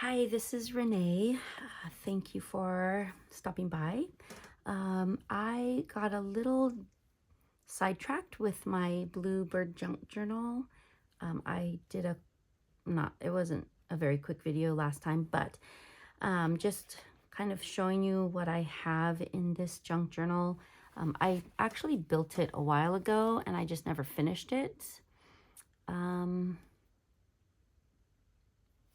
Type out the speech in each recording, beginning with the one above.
Hi, this is Renae. Thank you for stopping by. I got a little sidetracked with my Bluebird junk journal. I did it wasn't a very quick video last time, but just kind of showing you what I have in this junk journal. I actually built it a while ago and I just never finished it.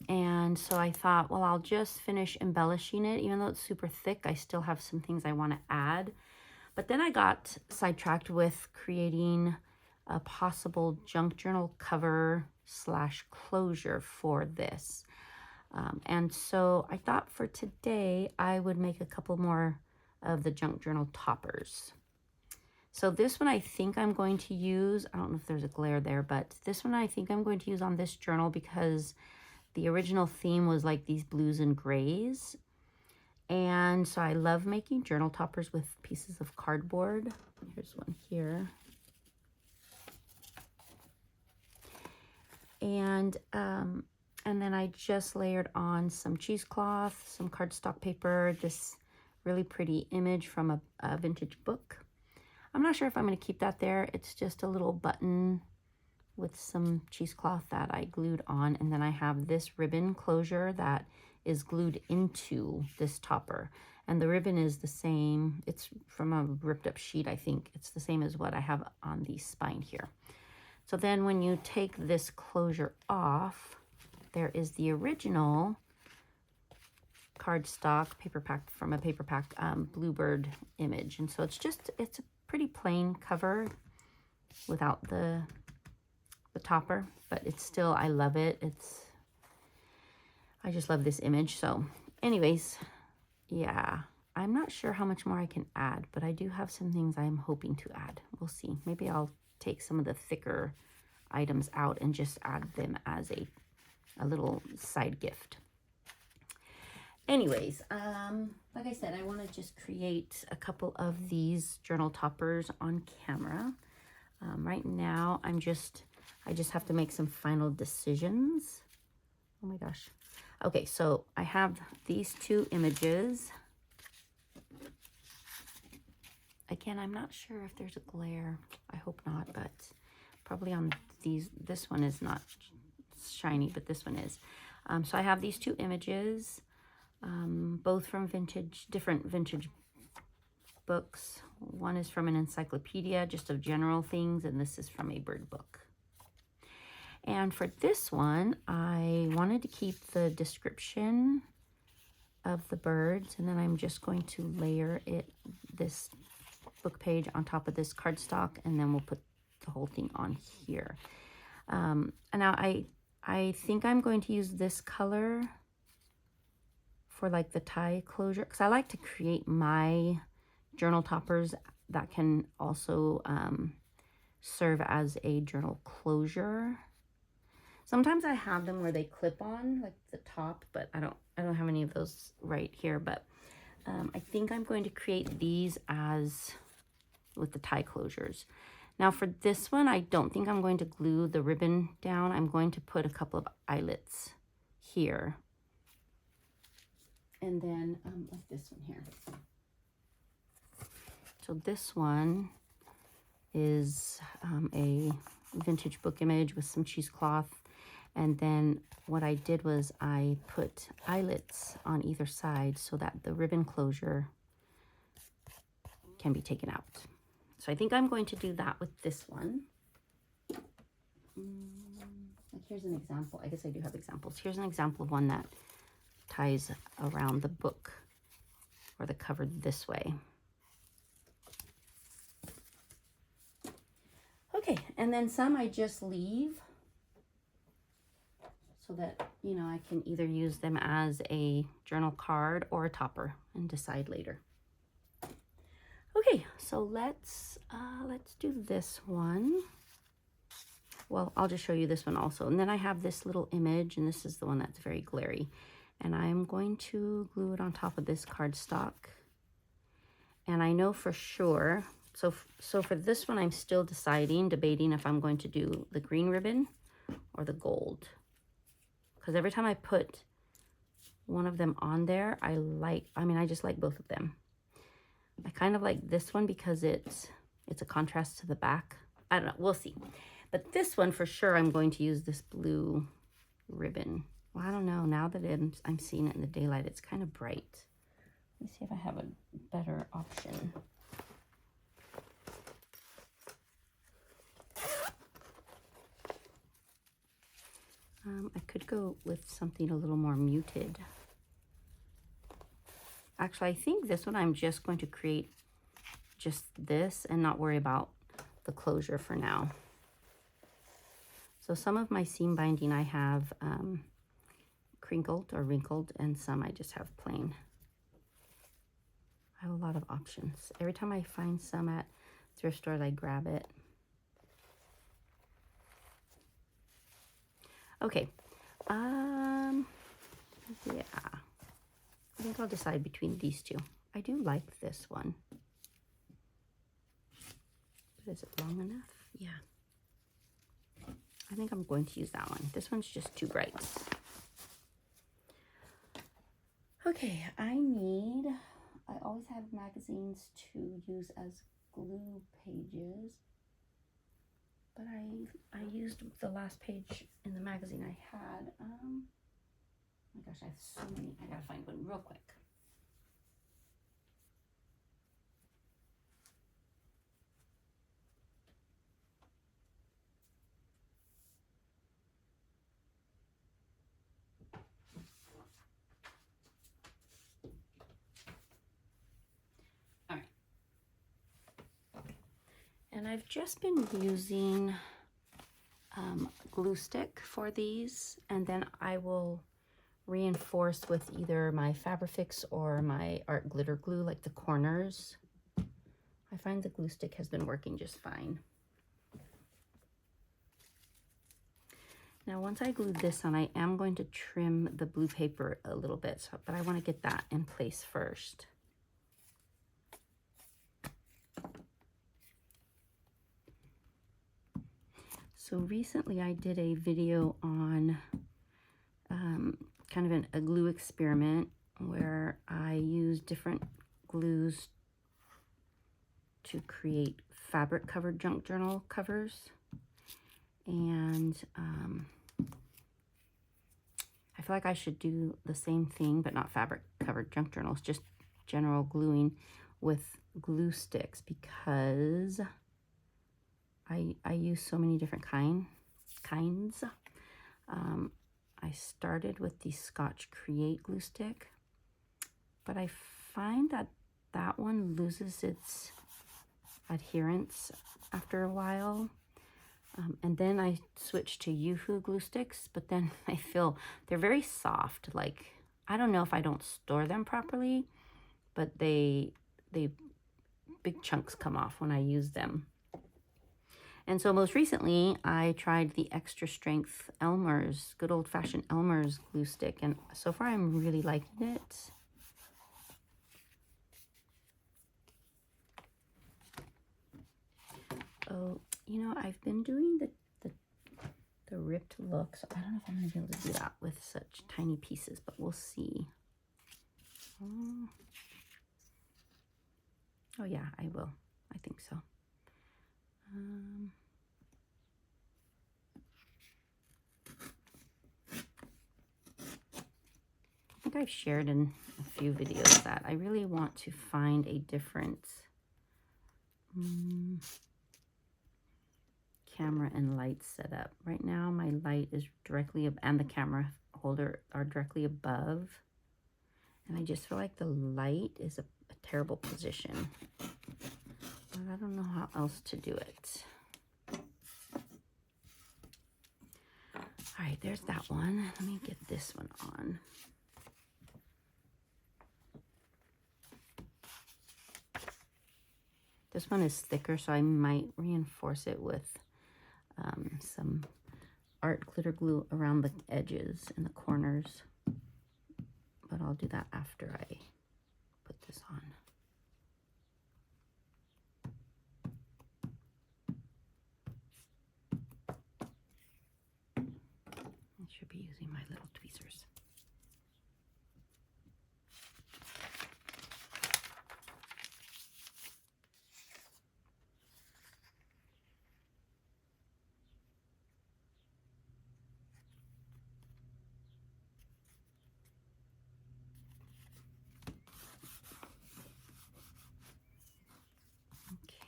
And so I thought, well, I'll just finish embellishing it. Even though it's super thick, I still have some things I want to add. But then I got sidetracked with creating a possible junk journal cover / closure for this. And so I thought for today, I would make a couple more of the junk journal toppers. So this one I think I'm going to use, I don't know if there's a glare there, but this one I think I'm going to use on this journal because the original theme was like these blues and grays. And so I love making journal toppers with pieces of cardboard. Here's one here. And then I just layered on some cheesecloth, some cardstock paper, this really pretty image from a vintage book. I'm not sure if I'm going to keep that there. It's just a little button with some cheesecloth that I glued on, and then I have this ribbon closure that is glued into this topper, and the ribbon is the same. It's from a ripped up sheet. I think it's the same as what I have on the spine here. So then when you take this closure off, there is the original cardstock paper pack from a paper pack Bluebird image, and so it's a pretty plain cover without the topper, but it's still, I love it. I just love this image. So anyways, yeah, I'm not sure how much more I can add, but I do have some things I'm hoping to add. We'll see. Maybe I'll take some of the thicker items out and just add them as a little side gift. Anyways, like I said, I want to just create a couple of these journal toppers on camera. Right now, I just have to make some final decisions. Oh my gosh. Okay, so I have these two images. Again, I'm not sure if there's a glare. I hope not, but probably on these, this one is not shiny, but this one is. So I have these two images, both from different vintage books. One is from an encyclopedia, just of general things, and this is from a bird book. And for this one, I wanted to keep the description of the birds, and then I'm just going to layer this book page on top of this cardstock, and then we'll put the whole thing on here. And now I think I'm going to use this color for like the tie closure, because I like to create my journal toppers that can also serve as a journal closure. Sometimes I have them where they clip on, like the top, but I don't have any of those right here. But I think I'm going to create these as with the tie closures. Now for this one, I don't think I'm going to glue the ribbon down. I'm going to put a couple of eyelets here. And then like this one here. So this one is a vintage book image with some cheesecloth. And then what I did was I put eyelets on either side so that the ribbon closure can be taken out. So I think I'm going to do that with this one. Like here's an example. I guess I do have examples. Here's an example of one that ties around the book or the cover this way. Okay, and then some I just leave so that, you know, I can either use them as a journal card or a topper and decide later. Okay, so let's do this one. Well, I'll just show you this one also. And then I have this little image, and this is the one that's very glary. And I'm going to glue it on top of this cardstock. And I know for sure, so for this one, I'm still debating if I'm going to do the green ribbon or the gold. Because every time I put one of them on there. I just like both of them. I kind of like this one because it's a contrast to the back. I don't know, we'll see. But this one for sure, I'm going to use this blue ribbon. Well, I don't know, now that I'm seeing it in the daylight, it's kind of bright. Let me see if I have a better option. I could go with something a little more muted. Actually, I think this one I'm just going to create just this and not worry about the closure for now. So some of my seam binding I have crinkled or wrinkled, and some I just have plain. I have a lot of options. Every time I find some at thrift stores, I grab it. Okay, yeah, I think I'll decide between these two. I do like this one. But is it long enough? Yeah. I think I'm going to use that one. This one's just too bright. Okay, I always have magazines to use as glue pages. But I used the last page in the magazine I had. Oh my gosh, I have so many. I gotta find one real quick. All right. And I've just been using glue stick for these, and then I will reinforce with either my Fabrifix or my art glitter glue, like the corners. I find the glue stick has been working just fine. Now once I glue this on, I am going to trim the blue paper a little bit, but I want to get that in place first. So recently I did a video on kind of a glue experiment where I used different glues to create fabric covered junk journal covers. And I feel like I should do the same thing, but not fabric covered junk journals, just general gluing with glue sticks, because I use so many different kinds. I started with the Scotch Create glue stick, but I find that that one loses its adherence after a while. And then I switched to Yoo-Hoo glue sticks, but then I feel they're very soft. Like, I don't know if I don't store them properly, but they big chunks come off when I use them. And so most recently, I tried the extra strength Elmer's, good old-fashioned Elmer's glue stick, and so far I'm really liking it. Oh, you know, I've been doing the ripped look, so I don't know if I'm going to be able to do that with such tiny pieces, but we'll see. Oh yeah, I will. I think so. I think I've shared in a few videos that I really want to find a different camera and light setup. Right now my light is directly and the camera holder are directly above, and I just feel like the light is a terrible position, but I don't know how else to do it. All right, there's that one. Let me get this one on. This one is thicker, so I might reinforce it with some art glitter glue around the edges and the corners, but I'll do that after I put this on. I should be using my little tweezers.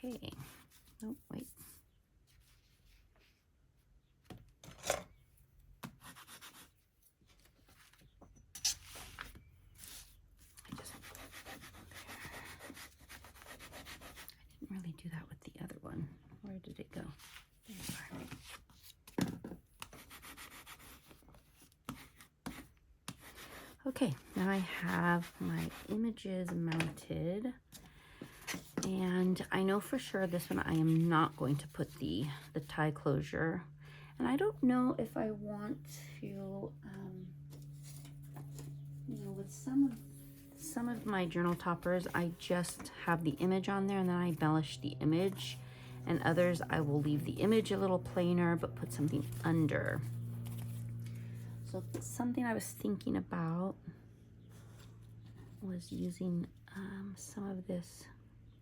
Okay. Oh, wait. Really do that with the other one. Where did it go? There you are. Okay, now I have my images mounted, and I know for sure this one I am not going to put the tie closure, and I don't know if I want to, you know, with some of my journal toppers, I just have the image on there and then I embellish the image, and others I will leave the image a little plainer but put something under. So something I was thinking about was using some of this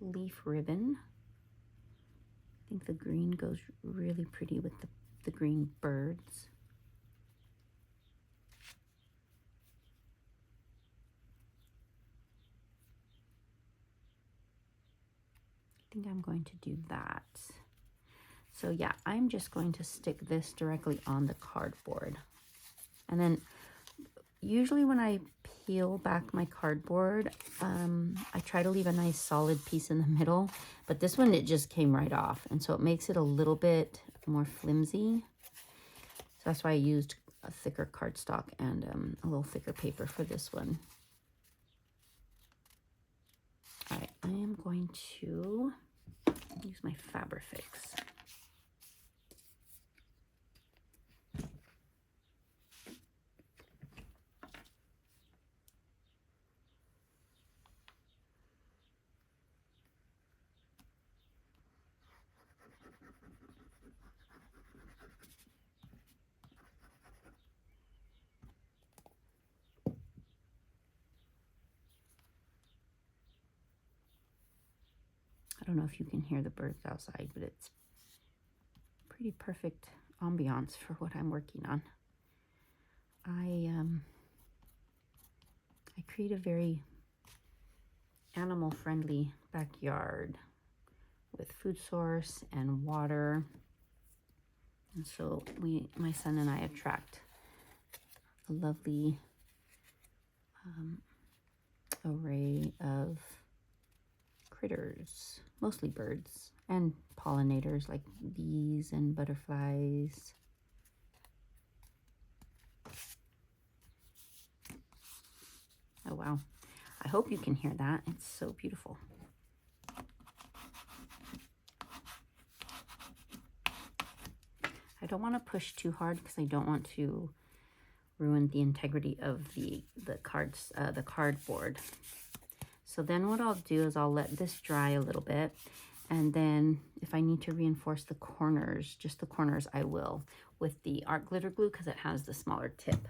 leaf ribbon. I think the green goes really pretty with the green birds. I think I'm going to do that. So yeah, I'm just going to stick this directly on the cardboard. And then usually when I peel back my cardboard, I try to leave a nice solid piece in the middle, but this one, it just came right off. And so it makes it a little bit more flimsy. So that's why I used a thicker cardstock and a little thicker paper for this one. All right, I am going to use my Fabrifix. I don't know if you can hear the birds outside, but it's pretty perfect ambiance for what I'm working on. I create a very animal-friendly backyard with food source and water. And so my son and I attract a lovely array of critters, mostly birds, and pollinators like bees and butterflies. Oh wow, I hope you can hear that. It's so beautiful. I don't want to push too hard because I don't want to ruin the integrity of the cardboard. So then what I'll do is I'll let this dry a little bit, and then if I need to reinforce the corners, just the corners, I will with the art glitter glue because it has the smaller tip.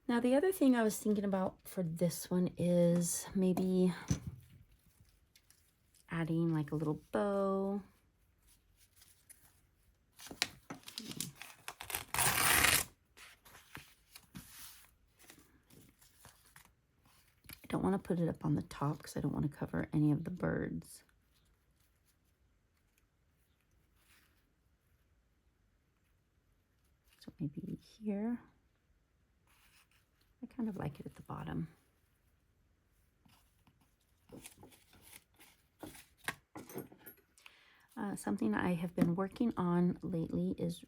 Now the other thing I was thinking about for this one is maybe adding like a little bow. I don't want to put it up on the top because I don't want to cover any of the birds. So maybe here. I kind of like it at the bottom. Something I have been working on lately is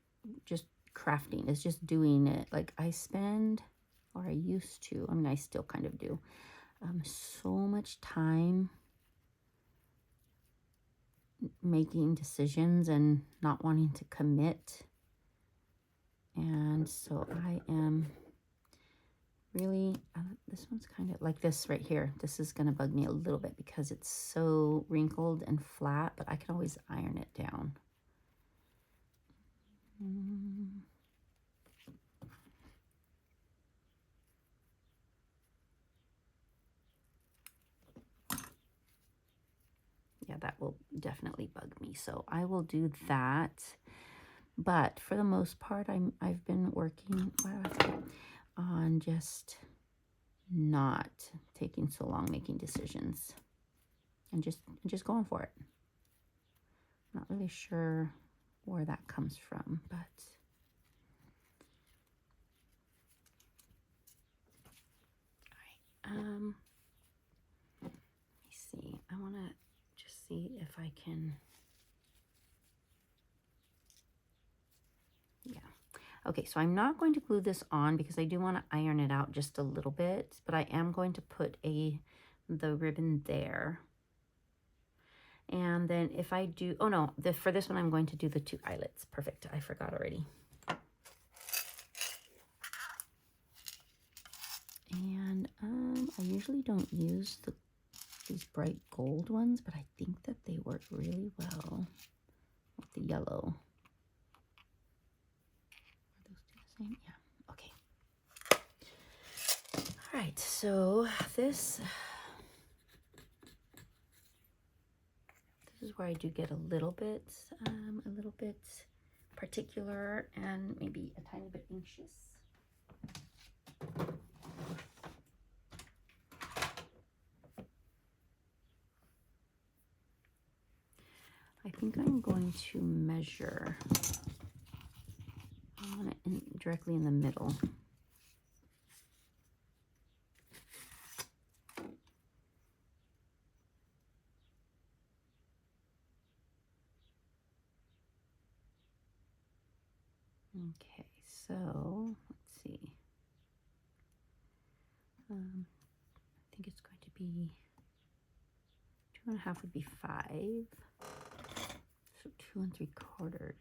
just crafting. It's just doing it. Like I spend, or I used to, I mean I still kind of do, so much time making decisions and not wanting to commit. And so I am really, this one's kind of like this right here. This is going to bug me a little bit because it's so wrinkled and flat, but I can always iron it down. Yeah, that will definitely bug me. So I will do that. But for the most part, I've been working on just not taking so long making decisions. and just going for it. Not really sure where that comes from, but all right. Let me see. I want to just see if I can. Yeah. Okay, so I'm not going to glue this on because I do want to iron it out just a little bit, but I am going to put the ribbon there. And then if I do, oh no, for this one, I'm going to do the 2 eyelets. Perfect, I forgot already. And I usually don't use these bright gold ones, but I think that they work really well with the yellow. Are those 2 the same? Yeah, okay. All right, so this is where I do get a little bit particular and maybe a tiny bit anxious. I think I'm going to measure. I want it directly in the middle. Okay, so let's see. I think it's going to be 2.5 would be 5. So 2 3/4. Okay.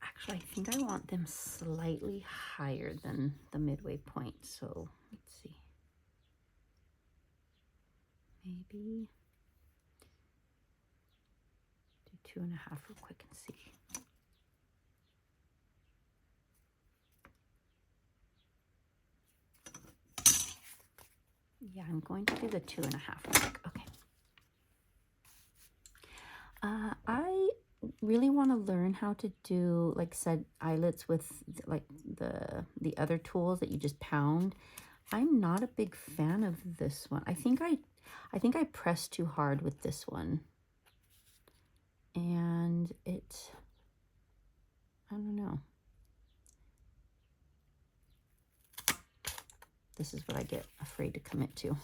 Actually, I think I want them slightly higher than the midway point. So let's see. Maybe do 2.5 real quick and see. Yeah, I'm going to do the 2.5 real quick. Okay. I really want to learn how to do like said eyelets with like the other tools that you just pound. I'm not a big fan of this one. I think I pressed too hard with this one, and I don't know. This is what I get afraid to commit to.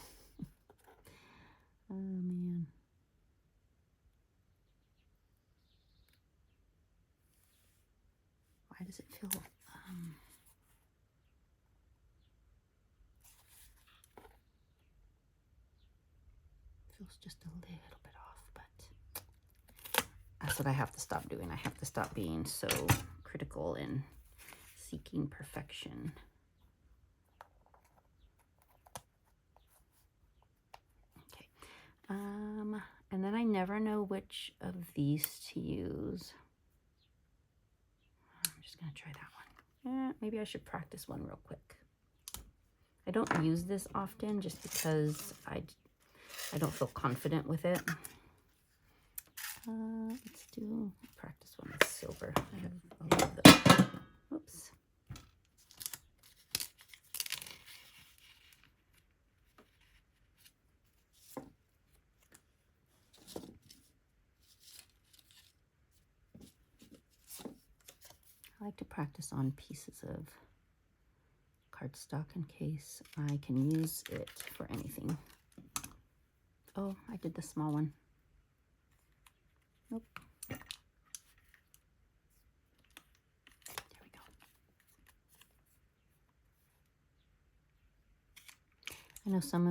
Oh man. Why does it feel feels just a little bit off, but that's what I have to stop doing. I have to stop being so critical and seeking perfection. Okay. And then I never know which of these to use. I'm just gonna try that one. Maybe I should practice one real quick. I don't use this often just because I don't feel confident with it. Let's do practice one with silver. I have a lot of those. Oops. I like to practice on pieces of cardstock in case I can use it for anything. Oh, I did the small one. Nope. There we go. I know some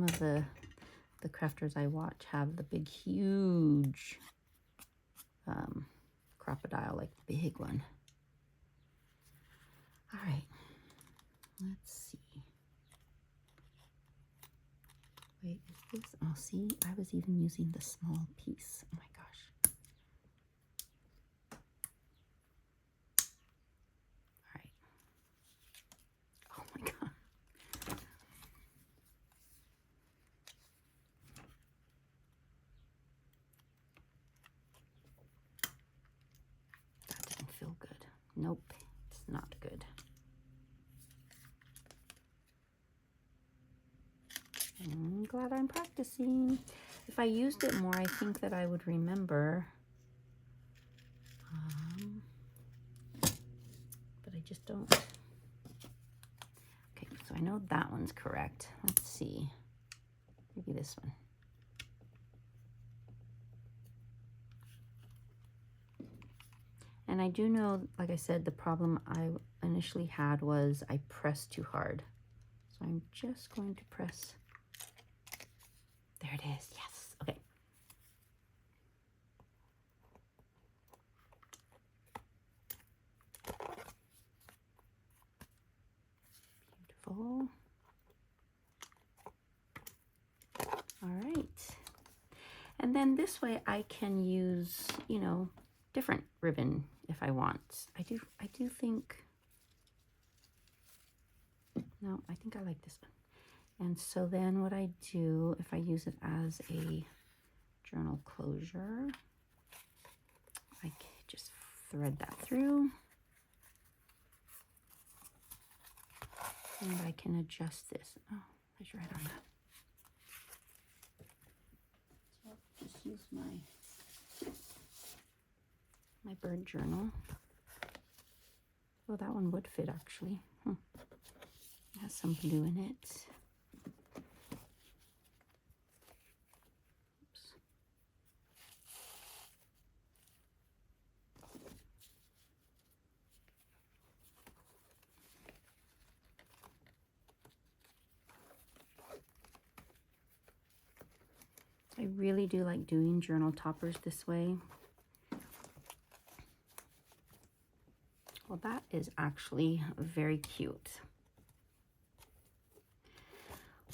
of the crafters I watch have the big, huge crocodile, like the big one. All right, let's see. Wait, is this? Oh, see, I was even using the small piece. Oh my gosh. glad I'm practicing. If I used it more, I think that I would remember. But I just don't. Okay, so I know that one's correct. Let's see. Maybe this one. And I do know, like I said, the problem I initially had was I pressed too hard. So I'm just going to press. There it is. Yes. Okay. Beautiful. All right. And then this way I can use, you know, different ribbon if I want. I do think, no, I think I like this one. And so then what I do, if I use it as a journal closure, I just thread that through. And I can adjust this. Oh, there's right on that. So I'll just use my bird journal. Oh, that one would fit actually. It has some blue in it. Oops. I really do like doing journal toppers this way. Well, that is actually very cute.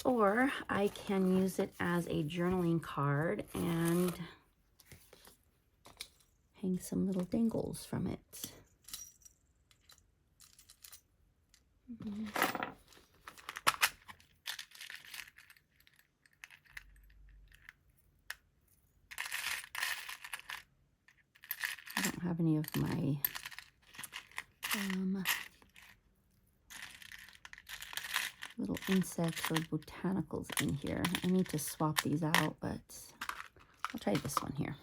Or I can use it as a journaling card and hang some little dangles from it. I don't have any of my little insects or botanicals in here. I need to swap these out, but I'll try this one here.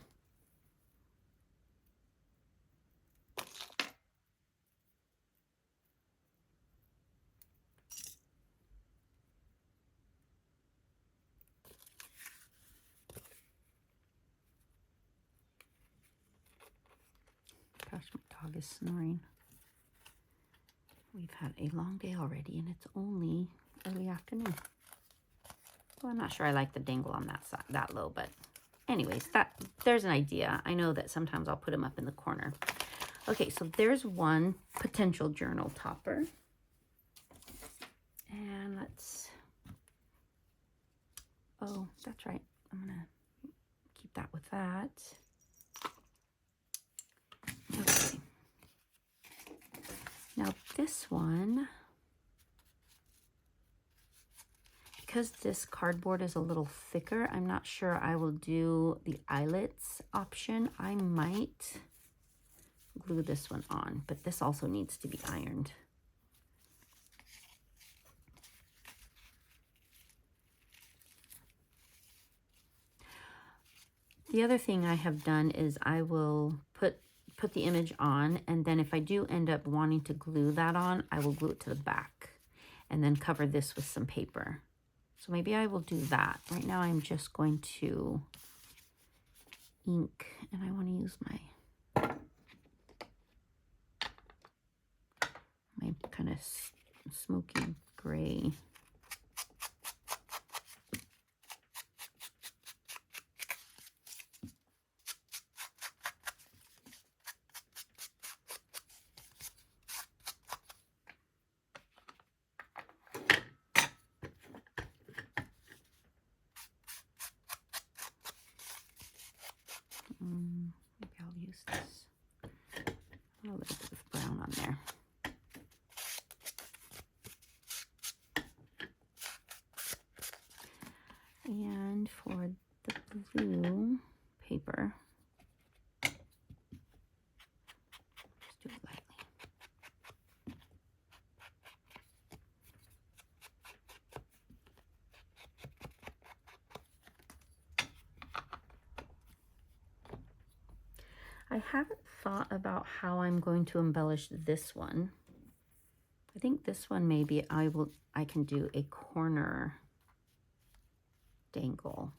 Gosh, my dog is snoring. We've had a long day already, and it's only early afternoon. Well, I'm not sure I like the dangle on that side, that low, but anyways, there's an idea. I know that sometimes I'll put them up in the corner. Okay, so there's one potential journal topper. And let's, oh, that's right. I'm gonna keep that with that. Okay. Now this one, because this cardboard is a little thicker, I'm not sure I will do the eyelets option. I might glue this one on, but this also needs to be ironed. The other thing I have done is I will put the image on, and then if I do end up wanting to glue that on, I will glue it to the back and then cover this with some paper. So maybe I will do that. Right now I'm just going to ink, and I want to use my kind of smoky gray. Maybe I'll use this. A little bit of brown on there. And for the blue paper, just do it lightly. I haven't thought about how I'm going to embellish this one. I think this one maybe I can do a corner dangle.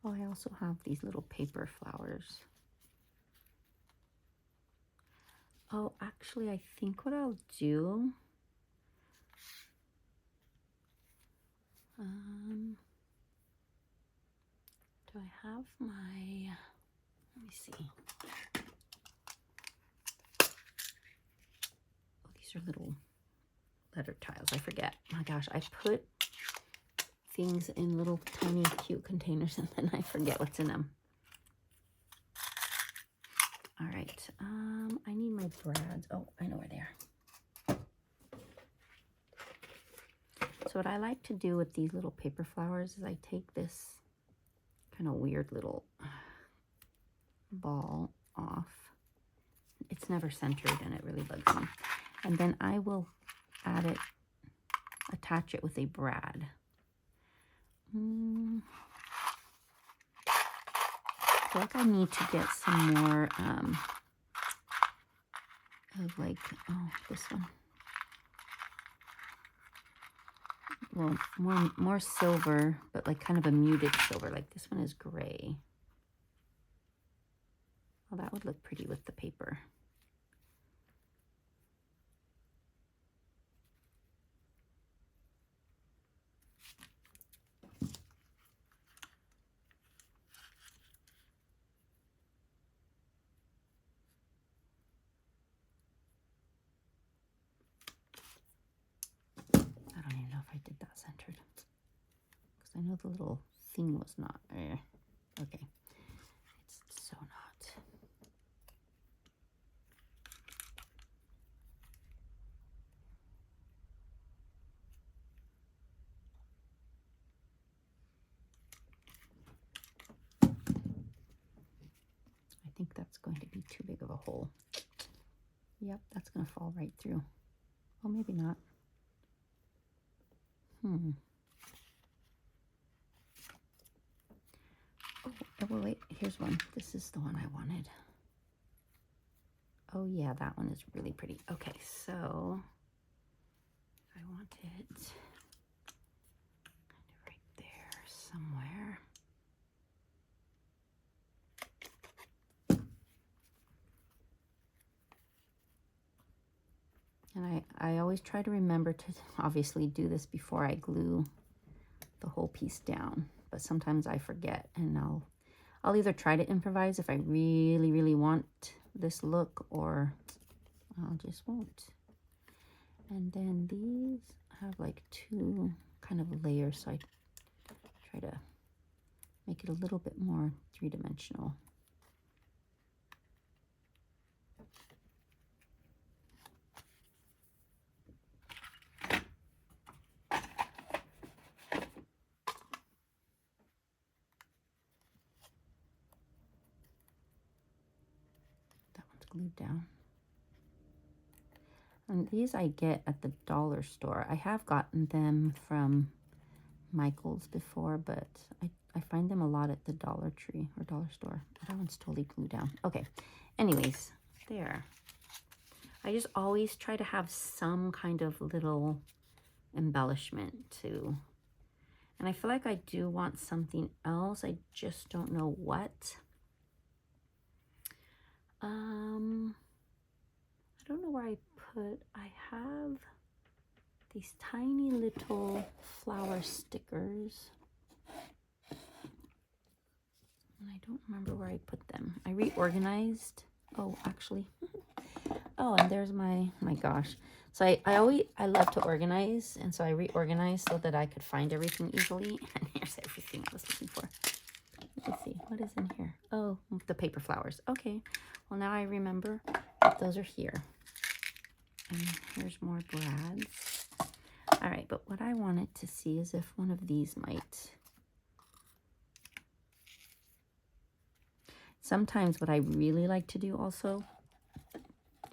Oh, I also have these little paper flowers. Oh, actually, I think what I'll do, do I have my, let me see. Oh, these are little letter tiles. I forget. My gosh, I put things in little tiny cute containers and then I forget what's in them. All right, I need my brads. Oh, I know where they are. So what I like to do with these little paper flowers is I take this kind of weird little ball off. It's never centered and it really bugs me. And then I will attach it with a brad. I feel like I need to get some more of like, oh, this one. Well, more silver, but like kind of a muted silver. Like this one is gray. Well, that would look pretty with the paper. I don't even know if I did that centered, because I know the little thing was not. Okay, it's so not. I think that's going to be too big of a hole. Yep, that's going to fall right through. Oh, maybe not. Oh, well, wait, here's one. This is the one I wanted. Oh, yeah, that one is really pretty. Okay, so I want it kind of right there somewhere. And I always try to remember to obviously do this before I glue the whole piece down, but sometimes I forget, and I'll either try to improvise if I really, really want this look, or I just won't. And then these have like two kind of layers, so I try to make it a little bit more three-dimensional. Glued down. And these I get at the dollar store. I have gotten them from Michael's before, but I find them a lot at the Dollar Tree or dollar store. That one's totally glued down. Okay, anyways, there. I just always try to have some kind of little embellishment too. And I feel like I do want something else. I just don't know what. I don't know where I have these tiny little flower stickers. And I don't remember where I put them. I reorganized. Oh, actually. Oh, and there's my gosh. So I love to organize, and so I reorganized so that I could find everything easily. And here's everything I was looking for. Let me see, what is in here? Oh, the paper flowers. Okay, well now I remember that those are here. And here's more brads. All right, but what I wanted to see is if one of these might. Sometimes what I really like to do also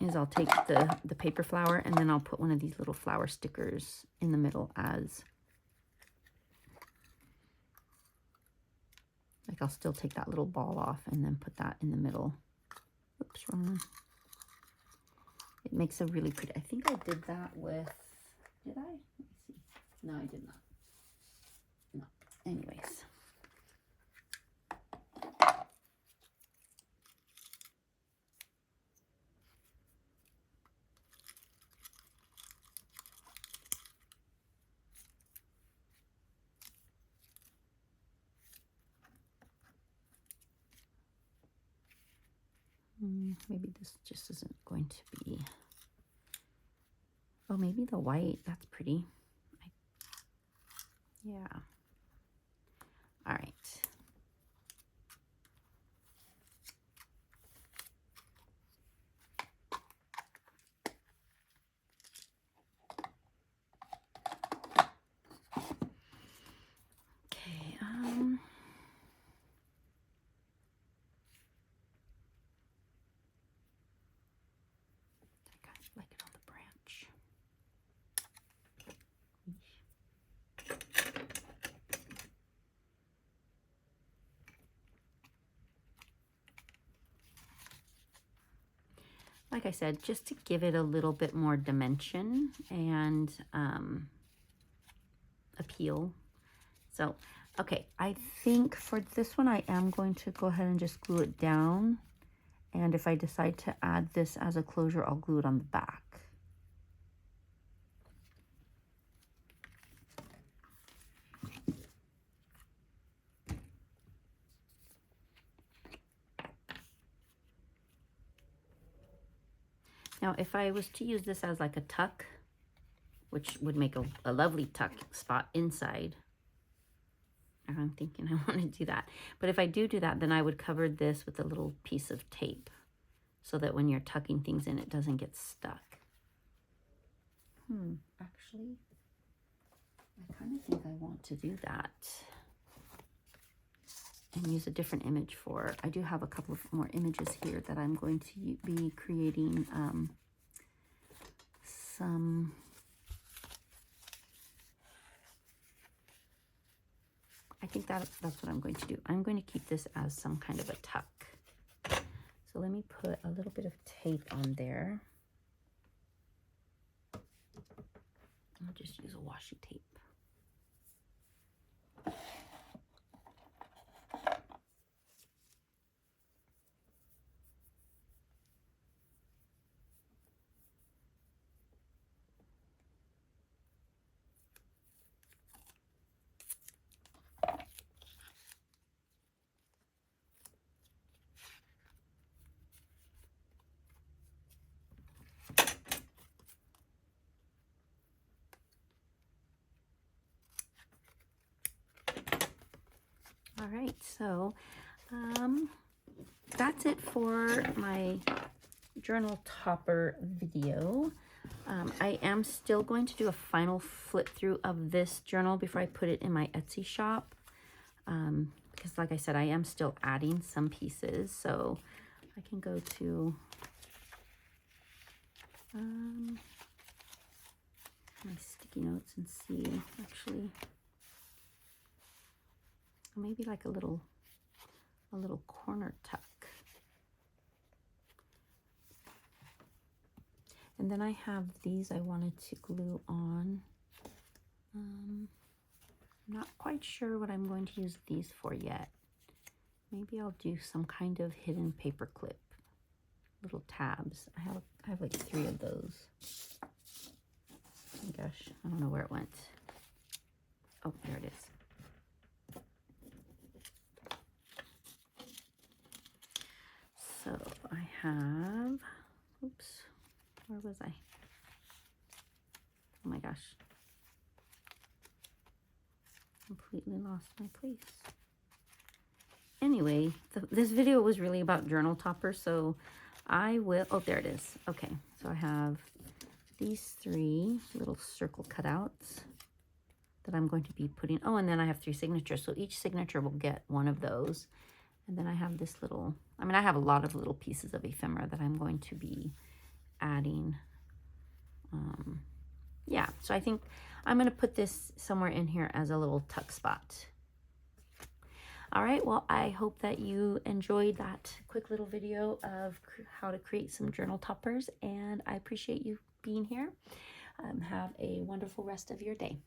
is I'll take the paper flower and then I'll put one of these little flower stickers in the middle as, like I'll still take that little ball off and then put that in the middle. Oops, wrong one. It makes a really pretty, I think I did that with, did I? Let me see. No, I did not. No. Anyways. Maybe this just isn't going to be, oh, maybe the white, that's pretty. Yeah. All right. Okay, I kind of like it on the branch. Like I said, just to give it a little bit more dimension and appeal. So, okay, I think for this one, I am going to go ahead and just glue it down. And if I decide to add this as a closure, I'll glue it on the back. Now, if I was to use this as like a tuck, which would make a lovely tuck spot inside, I'm thinking I want to do that. But if I do that, then I would cover this with a little piece of tape so that when you're tucking things in, it doesn't get stuck. Actually, I kind of think I want to do that and use a different image for, I do have a couple of more images here that I'm going to be creating some I think that's what I'm going to do. I'm going to keep this as some kind of a tuck. So let me put a little bit of tape on there. I'll just use a washi tape. All right, so that's it for my journal topper video. I am still going to do a final flip through of this journal before I put it in my Etsy shop. Because like I said, I am still adding some pieces. So I can go to my sticky notes and see actually. Maybe like a little corner tuck. And then I have these I wanted to glue on. I'm not quite sure what I'm going to use these for yet. Maybe I'll do some kind of hidden paper clip, little tabs. I have like 3 of those. Oh my gosh, I don't know where it went. Oh, there it is. So I have, oops, where was I? Oh my gosh. Completely lost my place. Anyway, this video was really about journal toppers, so I will, oh, there it is. Okay, so I have these 3 little circle cutouts that I'm going to be putting, oh, and then I have 3 signatures, so each signature will get one of those. And then I have this little, I mean, I have a lot of little pieces of ephemera that I'm going to be adding. Yeah, so I think I'm going to put this somewhere in here as a little tuck spot. All right, well, I hope that you enjoyed that quick little video of how to create some journal toppers, and I appreciate you being here. Have a wonderful rest of your day.